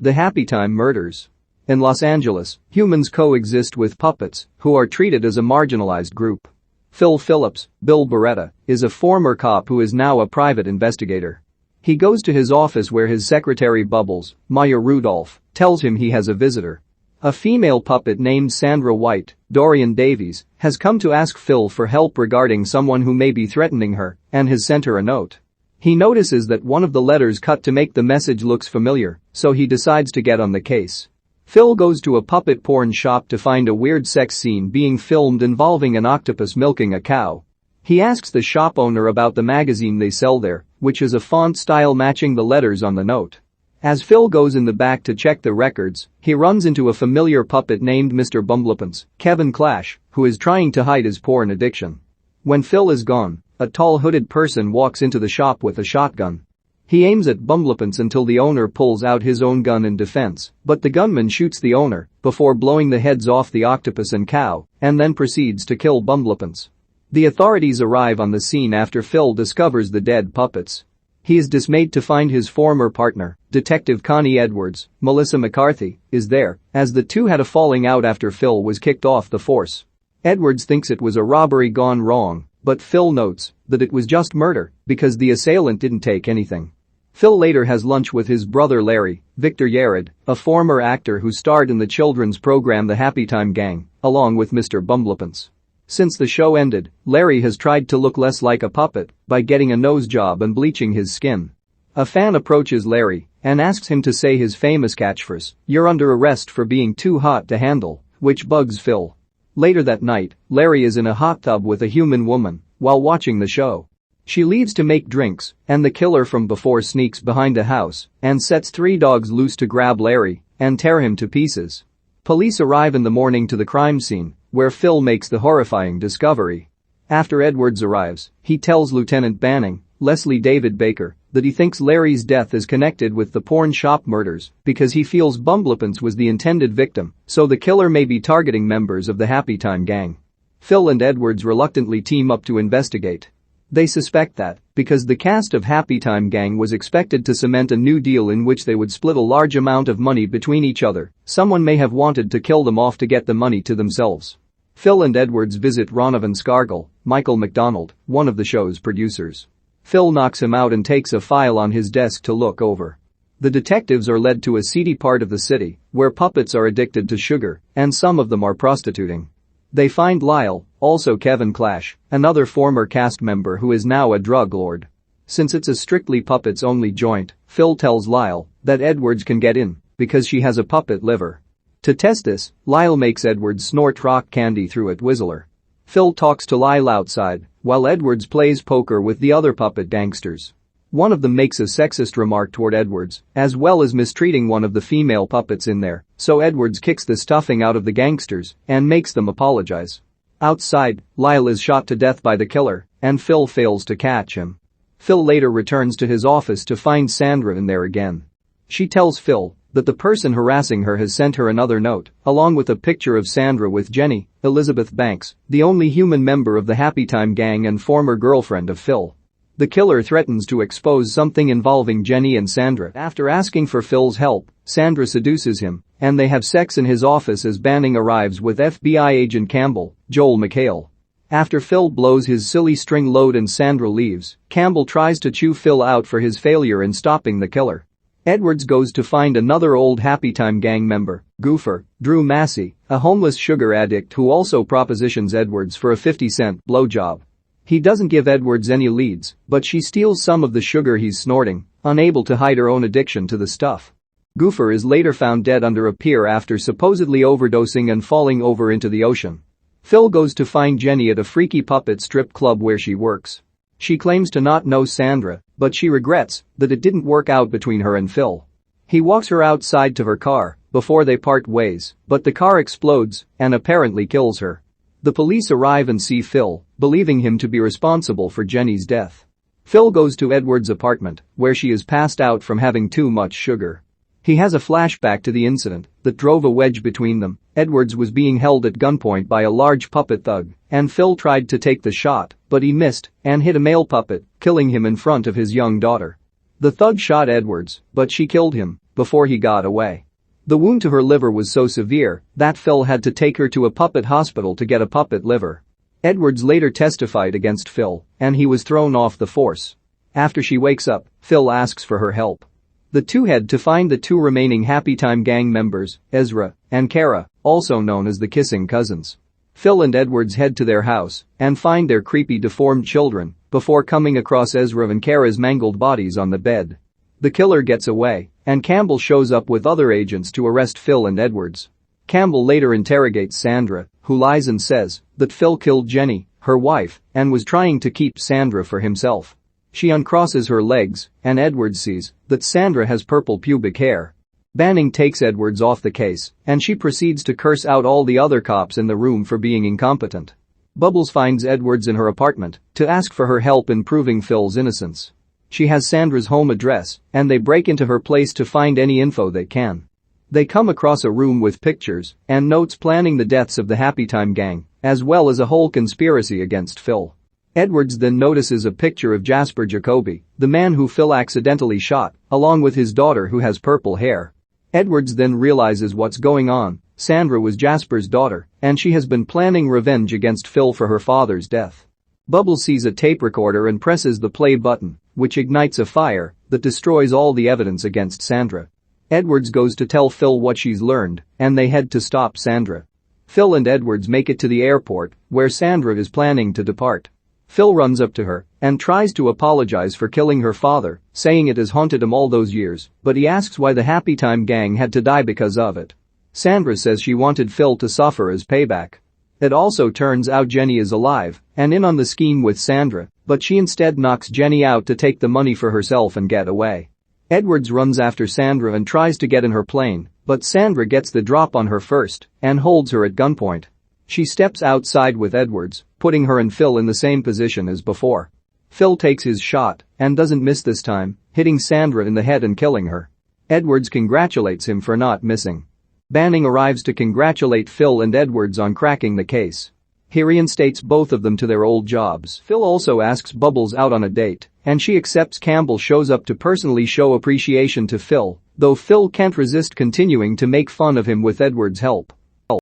The Happytime Murders. In Los Angeles, humans coexist with puppets, who are treated as a marginalized group. Phil Phillips, Bill Beretta, is a former cop who is now a private investigator. He goes to his office where his secretary Bubbles, Maya Rudolph, tells him he has a visitor. A female puppet named Sandra White, Dorian Davies, has come to ask Phil for help regarding someone who may be threatening her and has sent her a note. He notices that one of the letters cut to make the message looks familiar, so he decides to get on the case. Phil goes to a puppet porn shop to find a weird sex scene being filmed involving an octopus milking a cow. He asks the shop owner about the magazine they sell there, which is a font style matching the letters on the note. As Phil goes in the back to check the records, he runs into a familiar puppet named Mr. Bumblepants, Kevin Clash, who is trying to hide his porn addiction. When Phil is gone, a tall hooded person walks into the shop with a shotgun. He aims at Bumblepants until the owner pulls out his own gun in defense, but the gunman shoots the owner before blowing the heads off the octopus and cow, and then proceeds to kill Bumblepants. The authorities arrive on the scene after Phil discovers the dead puppets. He is dismayed to find his former partner, Detective Connie Edwards, Melissa McCarthy, is there, as the two had a falling out after Phil was kicked off the force. Edwards thinks it was a robbery gone wrong, but Phil notes that it was just murder because the assailant didn't take anything. Phil later has lunch with his brother Larry, Victor Yared, a former actor who starred in the children's program The Happytime Gang, along with Mr. Bumblepants. Since the show ended, Larry has tried to look less like a puppet by getting a nose job and bleaching his skin. A fan approaches Larry and asks him to say his famous catchphrase, "You're under arrest for being too hot to handle," which bugs Phil. Later that night, Larry is in a hot tub with a human woman while watching the show. She leaves to make drinks, and the killer from before sneaks behind the house and sets 3 dogs loose to grab Larry and tear him to pieces. Police arrive in the morning to the crime scene, where Phil makes the horrifying discovery. After Edwards arrives, he tells Lieutenant Banning, Leslie David Baker, that he thinks Larry's death is connected with the porn shop murders because he feels Bumblepants was the intended victim, so the killer may be targeting members of the Happytime Gang. Phil and Edwards reluctantly team up to investigate. They suspect that, because the cast of Happytime Gang was expected to cement a new deal in which they would split a large amount of money between each other, someone may have wanted to kill them off to get the money to themselves. Phil and Edwards visit Ronovan Scargill, Michael McDonald, one of the show's producers. Phil knocks him out and takes a file on his desk to look over. The detectives are led to a seedy part of the city where puppets are addicted to sugar and some of them are prostituting. They find Lyle, also Kevin Clash, another former cast member who is now a drug lord. Since it's a strictly puppets-only joint, Phil tells Lyle that Edwards can get in because she has a puppet liver. To test this, Lyle makes Edwards snort rock candy through a Twizzler. Phil talks to Lyle outside while Edwards plays poker with the other puppet gangsters. One of them makes a sexist remark toward Edwards, as well as mistreating one of the female puppets in there, so Edwards kicks the stuffing out of the gangsters and makes them apologize. Outside, Lyle is shot to death by the killer, and Phil fails to catch him. Phil later returns to his office to find Sandra in there again. She tells Phil that the person harassing her has sent her another note, along with a picture of Sandra with Jenny, Elizabeth Banks, the only human member of the Happytime Gang and former girlfriend of Phil. The killer threatens to expose something involving Jenny and Sandra. After asking for Phil's help, Sandra seduces him, and they have sex in his office as Banning arrives with FBI agent Campbell, Joel McHale. After Phil blows his silly string load and Sandra leaves, Campbell tries to chew Phil out for his failure in stopping the killer. Edwards goes to find another old Happytime Gang member, Goofer, Drew Massey, a homeless sugar addict who also propositions Edwards for a 50-cent blowjob. He doesn't give Edwards any leads, but she steals some of the sugar he's snorting, unable to hide her own addiction to the stuff. Goofer is later found dead under a pier after supposedly overdosing and falling over into the ocean. Phil goes to find Jenny at a freaky puppet strip club where she works. She claims to not know Sandra, but she regrets that it didn't work out between her and Phil. He walks her outside to her car before they part ways, but the car explodes and apparently kills her. The police arrive and see Phil, believing him to be responsible for Jenny's death. Phil goes to Edward's apartment, where she is passed out from having too much sugar. He has a flashback to the incident that drove a wedge between them. Edwards was being held at gunpoint by a large puppet thug, and Phil tried to take the shot, but he missed and hit a male puppet, killing him in front of his young daughter. The thug shot Edwards, but she killed him before he got away. The wound to her liver was so severe that Phil had to take her to a puppet hospital to get a puppet liver. Edwards later testified against Phil, and he was thrown off the force. After she wakes up, Phil asks for her help. The two head to find the two remaining Happytime gang members, Ezra and Kara, also known as the Kissing Cousins. Phil and Edwards head to their house and find their creepy deformed children before coming across Ezra and Kara's mangled bodies on the bed. The killer gets away, and Campbell shows up with other agents to arrest Phil and Edwards. Campbell later interrogates Sandra, who lies and says that Phil killed Jenny, her wife, and was trying to keep Sandra for himself. She uncrosses her legs, and Edwards sees that Sandra has purple pubic hair. Banning takes Edwards off the case, and she proceeds to curse out all the other cops in the room for being incompetent. Bubbles finds Edwards in her apartment to ask for her help in proving Phil's innocence. She has Sandra's home address, and they break into her place to find any info they can. They come across a room with pictures and notes planning the deaths of the Happytime gang, as well as a whole conspiracy against Phil. Edwards then notices a picture of Jasper Jacoby, the man who Phil accidentally shot, along with his daughter who has purple hair. Edwards then realizes what's going on. Sandra was Jasper's daughter, and she has been planning revenge against Phil for her father's death. Bubbles sees a tape recorder and presses the play button, which ignites a fire that destroys all the evidence against Sandra. Edwards goes to tell Phil what she's learned, and they head to stop Sandra. Phil and Edwards make it to the airport, where Sandra is planning to depart. Phil runs up to her and tries to apologize for killing her father, saying it has haunted him all those years, but he asks why the Happytime gang had to die because of it. Sandra says she wanted Phil to suffer as payback. It also turns out Jenny is alive and in on the scheme with Sandra, but she instead knocks Jenny out to take the money for herself and get away. Edwards runs after Sandra and tries to get in her plane, but Sandra gets the drop on her first and holds her at gunpoint. She steps outside with Edwards, putting her and Phil in the same position as before. Phil takes his shot and doesn't miss this time, hitting Sandra in the head and killing her. Edwards congratulates him for not missing. Banning arrives to congratulate Phil and Edwards on cracking the case. He reinstates both of them to their old jobs. Phil also asks Bubbles out on a date, and she accepts. Campbell shows up to personally show appreciation to Phil, though Phil can't resist continuing to make fun of him with Edwards' help.